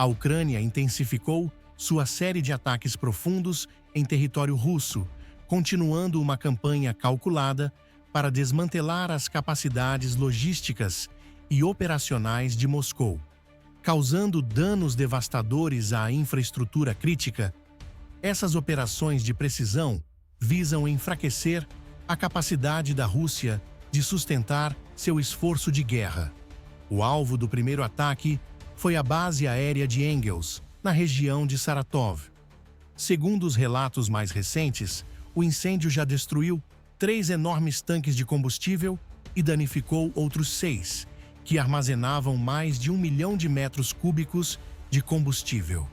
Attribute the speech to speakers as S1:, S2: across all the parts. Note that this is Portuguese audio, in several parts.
S1: A Ucrânia intensificou sua série de ataques profundos em território russo, continuando uma campanha calculada para desmantelar as capacidades logísticas e operacionais de Moscou, causando danos devastadores à infraestrutura crítica. Essas operações de precisão visam enfraquecer a capacidade da Rússia de sustentar seu esforço de guerra. O alvo do primeiro ataque foi a base aérea de Engels, na região de Saratov. Segundo os relatos mais recentes, o incêndio já destruiu 3 enormes tanques de combustível e danificou outros 6, que armazenavam mais de 1 milhão de metros cúbicos de combustível.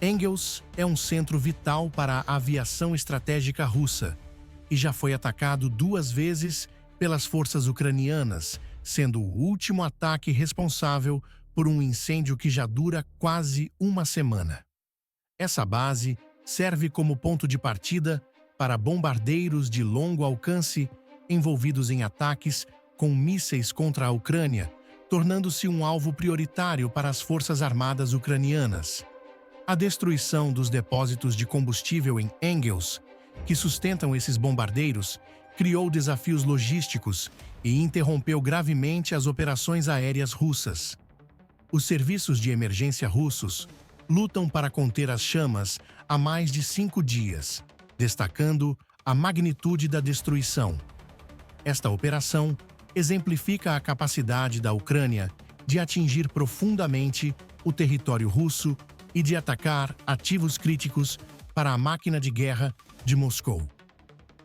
S1: Engels é um centro vital para a aviação estratégica russa e já foi atacado 2 vezes pelas forças ucranianas, sendo o último ataque responsável por um incêndio que já dura quase uma semana. Essa base serve como ponto de partida para bombardeiros de longo alcance envolvidos em ataques com mísseis contra a Ucrânia, tornando-se um alvo prioritário para as forças armadas ucranianas. A destruição dos depósitos de combustível em Engels, que sustentam esses bombardeiros, criou desafios logísticos e interrompeu gravemente as operações aéreas russas. Os serviços de emergência russos lutam para conter as chamas há mais de 5 dias, destacando a magnitude da destruição. Esta operação exemplifica a capacidade da Ucrânia de atingir profundamente o território russo e de atacar ativos críticos para a máquina de guerra de Moscou.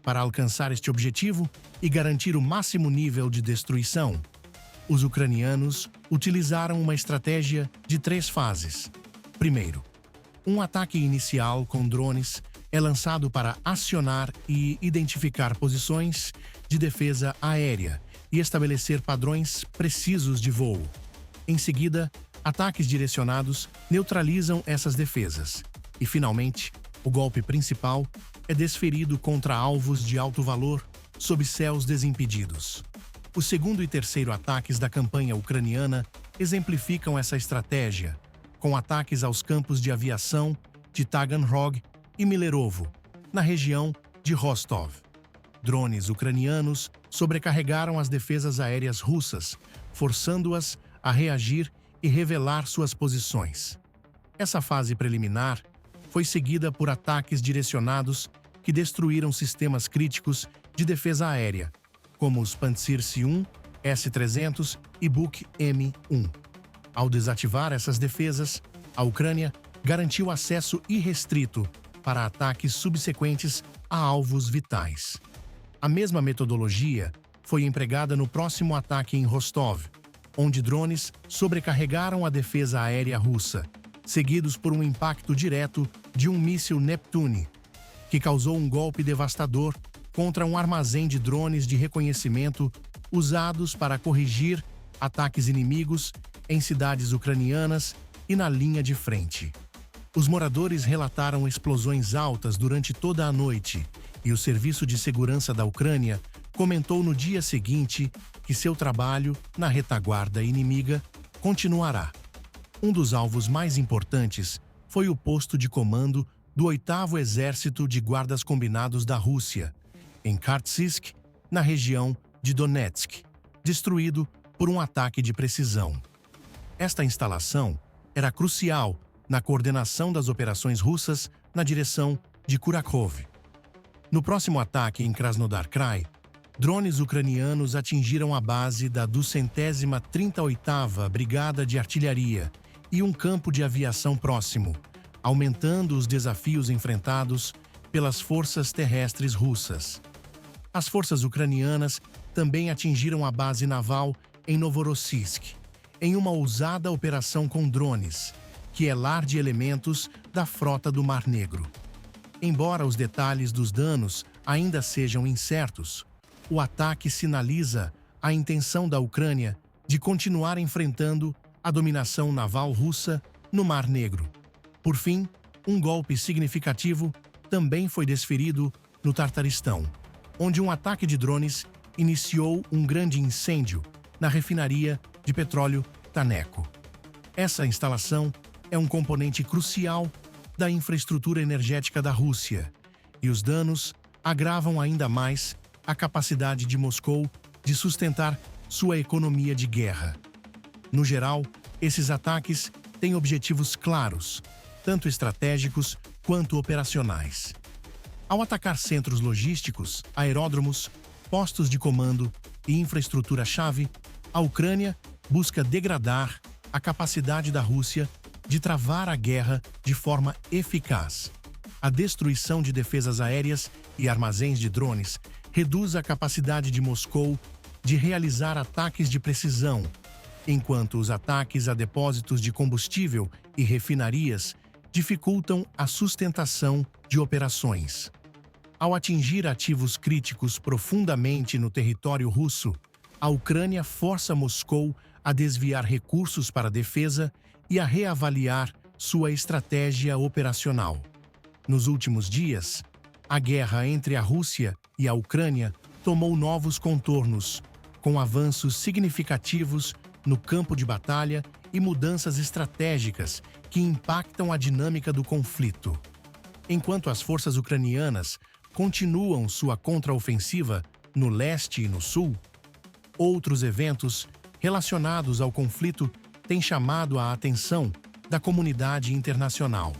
S1: Para alcançar este objetivo e garantir o máximo nível de destruição, os ucranianos utilizaram uma estratégia de 3 fases. Primeiro, um ataque inicial com drones é lançado para acionar e identificar posições de defesa aérea e estabelecer padrões precisos de voo. Em seguida, ataques direcionados neutralizam essas defesas. E, finalmente, o golpe principal é desferido contra alvos de alto valor sob céus desimpedidos. O segundo e terceiro ataques da campanha ucraniana exemplificam essa estratégia, com ataques aos campos de aviação de Taganrog e Milerovo, na região de Rostov. Drones ucranianos sobrecarregaram as defesas aéreas russas, forçando-as a reagir e revelar suas posições. Essa fase preliminar foi seguida por ataques direcionados que destruíram sistemas críticos de defesa aérea, como os Pantsir S-1, S-300 e Buk M-1. Ao desativar essas defesas, a Ucrânia garantiu acesso irrestrito para ataques subsequentes a alvos vitais. A mesma metodologia foi empregada no próximo ataque em Rostov, onde drones sobrecarregaram a defesa aérea russa, seguidos por um impacto direto de um míssil Neptune, que causou um golpe devastador contra um armazém de drones de reconhecimento usados para corrigir ataques inimigos em cidades ucranianas e na linha de frente. Os moradores relataram explosões altas durante toda a noite e o Serviço de Segurança da Ucrânia comentou no dia seguinte que seu trabalho na retaguarda inimiga continuará. Um dos alvos mais importantes foi o posto de comando do 8º Exército de Guardas Combinados da Rússia, em Kartsysk, na região de Donetsk, destruído por um ataque de precisão. Esta instalação era crucial na coordenação das operações russas na direção de Kurakhove. No próximo ataque em Krasnodar Krai, drones ucranianos atingiram a base da 238ª Brigada de Artilharia e um campo de aviação próximo, aumentando os desafios enfrentados pelas forças terrestres russas. As forças ucranianas também atingiram a base naval em Novorossiysk, em uma ousada operação com drones, que é lar de elementos da frota do Mar Negro. Embora os detalhes dos danos ainda sejam incertos, o ataque sinaliza a intenção da Ucrânia de continuar enfrentando a dominação naval russa no Mar Negro. Por fim, um golpe significativo também foi desferido no Tartaristão, onde um ataque de drones iniciou um grande incêndio na refinaria de petróleo Taneco. Essa instalação é um componente crucial da infraestrutura energética da Rússia, e os danos agravam ainda mais a capacidade de Moscou de sustentar sua economia de guerra. No geral, esses ataques têm objetivos claros, tanto estratégicos quanto operacionais. Ao atacar centros logísticos, aeródromos, postos de comando e infraestrutura-chave, a Ucrânia busca degradar a capacidade da Rússia de travar a guerra de forma eficaz. A destruição de defesas aéreas e armazéns de drones reduz a capacidade de Moscou de realizar ataques de precisão, enquanto os ataques a depósitos de combustível e refinarias dificultam a sustentação de operações. Ao atingir ativos críticos profundamente no território russo, a Ucrânia força Moscou a desviar recursos para a defesa e a reavaliar sua estratégia operacional. Nos últimos dias, a guerra entre a Rússia e a Ucrânia tomou novos contornos, com avanços significativos no campo de batalha e mudanças estratégicas que impactam a dinâmica do conflito. Enquanto as forças ucranianas continuam sua contraofensiva no leste e no sul, outros eventos relacionados ao conflito têm chamado a atenção da comunidade internacional.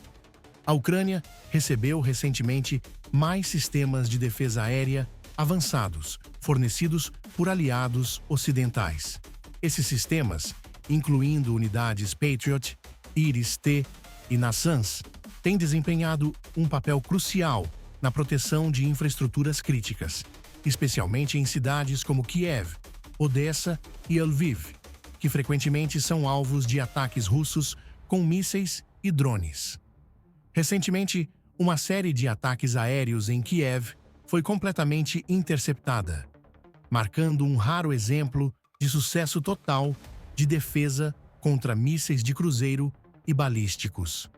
S1: A Ucrânia recebeu recentemente mais sistemas de defesa aérea avançados, fornecidos por aliados ocidentais. Esses sistemas, incluindo unidades Patriot, Iris-T e NASAMS, têm desempenhado um papel crucial na proteção de infraestruturas críticas, especialmente em cidades como Kiev, Odessa e Lviv, que frequentemente são alvos de ataques russos com mísseis e drones. Recentemente, uma série de ataques aéreos em Kiev foi completamente interceptada, marcando um raro exemplo de sucesso total de defesa contra mísseis de cruzeiro e balísticos.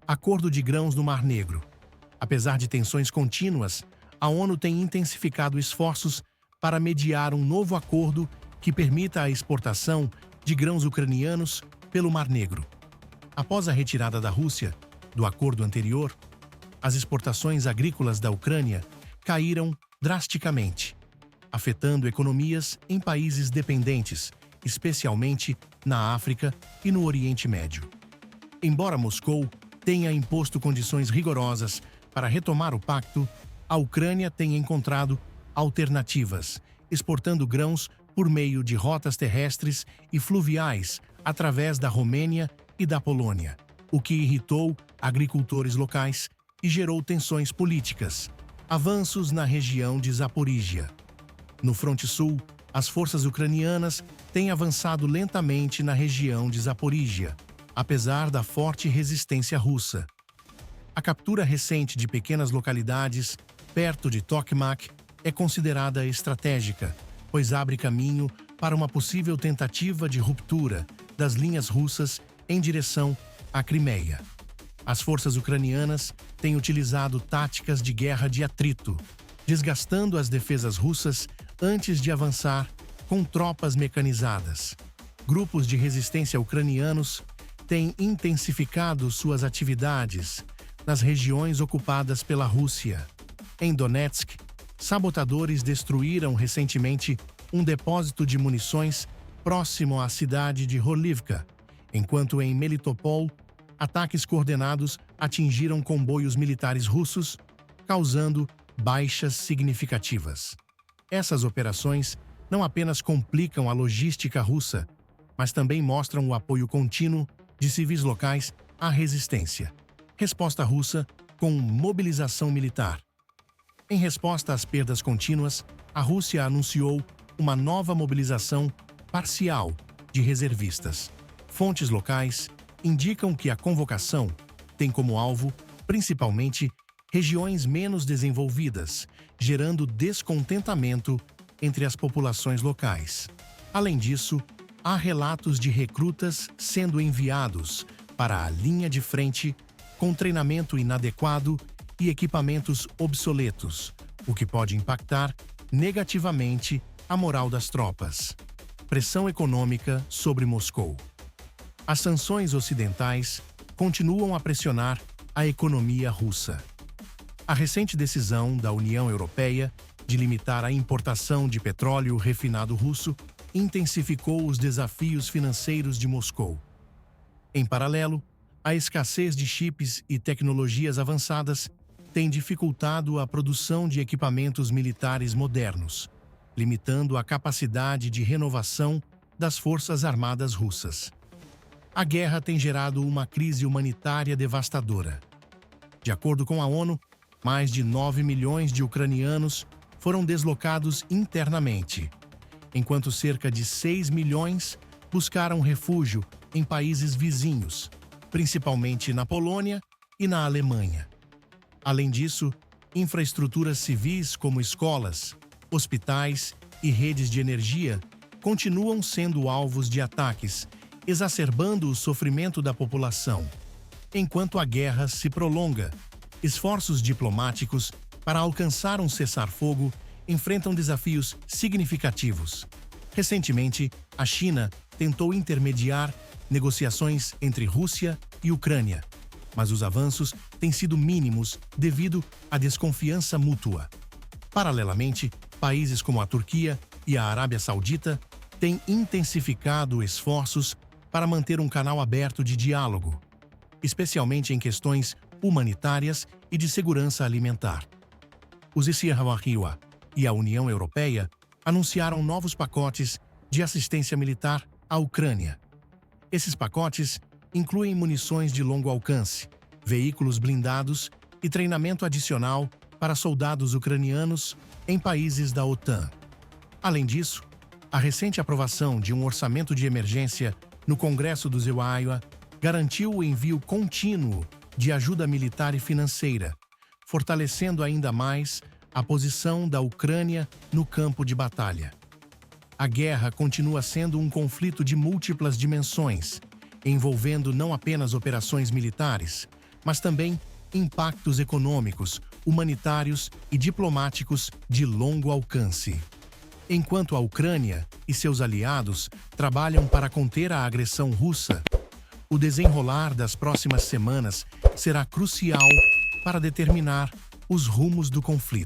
S1: Acordo de grãos no Mar Negro. Apesar de tensões contínuas, a ONU tem intensificado esforços para mediar um novo acordo que permita a exportação de grãos ucranianos pelo Mar Negro. Após a retirada da Rússia do acordo anterior, as exportações agrícolas da Ucrânia caíram drasticamente, afetando economias em países dependentes, especialmente na África e no Oriente Médio. Embora Moscou tenha imposto condições rigorosas para retomar o pacto, a Ucrânia tem encontrado alternativas, exportando grãos por meio de rotas terrestres e fluviais através da Romênia e da Polônia, o que irritou agricultores locais e gerou tensões políticas. Avanços na região de Zaporíjia. No fronte sul, as forças ucranianas têm avançado lentamente na região de Zaporíjia, apesar da forte resistência russa. A captura recente de pequenas localidades perto de Tokmak é considerada estratégica, pois abre caminho para uma possível tentativa de ruptura das linhas russas em direção à Crimeia. As forças ucranianas têm utilizado táticas de guerra de atrito, desgastando as defesas russas antes de avançar com tropas mecanizadas. Grupos de resistência ucranianos têm intensificado suas atividades nas regiões ocupadas pela Rússia. Em Donetsk, sabotadores destruíram recentemente um depósito de munições próximo à cidade de Horlivka, enquanto em Melitopol, ataques coordenados atingiram comboios militares russos, causando baixas significativas. Essas operações não apenas complicam a logística russa, mas também mostram o apoio contínuo de civis locais à resistência. Resposta russa com mobilização militar. Em resposta às perdas contínuas, a Rússia anunciou uma nova mobilização parcial de reservistas. Fontes locais indicam que a convocação tem como alvo, principalmente, regiões menos desenvolvidas, gerando descontentamento entre as populações locais. Além disso, há relatos de recrutas sendo enviados para a linha de frente com treinamento inadequado e equipamentos obsoletos, o que pode impactar negativamente a moral das tropas. Pressão econômica sobre Moscou. As sanções ocidentais continuam a pressionar a economia russa. A recente decisão da União Europeia de limitar a importação de petróleo refinado russo intensificou os desafios financeiros de Moscou. Em paralelo, a escassez de chips e tecnologias avançadas tem dificultado a produção de equipamentos militares modernos, limitando a capacidade de renovação das forças armadas russas. A guerra tem gerado uma crise humanitária devastadora. De acordo com a ONU, mais de 9 milhões de ucranianos foram deslocados internamente, enquanto cerca de 6 milhões buscaram refúgio em países vizinhos, principalmente na Polônia e na Alemanha. Além disso, infraestruturas civis como escolas, hospitais e redes de energia continuam sendo alvos de ataques, exacerbando o sofrimento da população. Enquanto a guerra se prolonga, esforços diplomáticos para alcançar um cessar-fogo enfrentam desafios significativos. Recentemente, a China tentou intermediar negociações entre Rússia e Ucrânia, mas os avanços têm sido mínimos devido à desconfiança mútua. Paralelamente, países como a Turquia e a Arábia Saudita têm intensificado esforços para manter um canal aberto de diálogo, especialmente em questões humanitárias e de segurança alimentar. Os ICIRWA e a União Europeia anunciaram novos pacotes de assistência militar à Ucrânia. Esses pacotes incluem munições de longo alcance, veículos blindados e treinamento adicional para soldados ucranianos em países da OTAN. Além disso, a recente aprovação de um orçamento de emergência no Congresso dos EUA garantiu o envio contínuo de ajuda militar e financeira, fortalecendo ainda mais a posição da Ucrânia no campo de batalha. A guerra continua sendo um conflito de múltiplas dimensões, envolvendo não apenas operações militares, mas também impactos econômicos, humanitários e diplomáticos de longo alcance. Enquanto a Ucrânia e seus aliados trabalham para conter a agressão russa, o desenrolar das próximas semanas será crucial para determinar os rumos do conflito.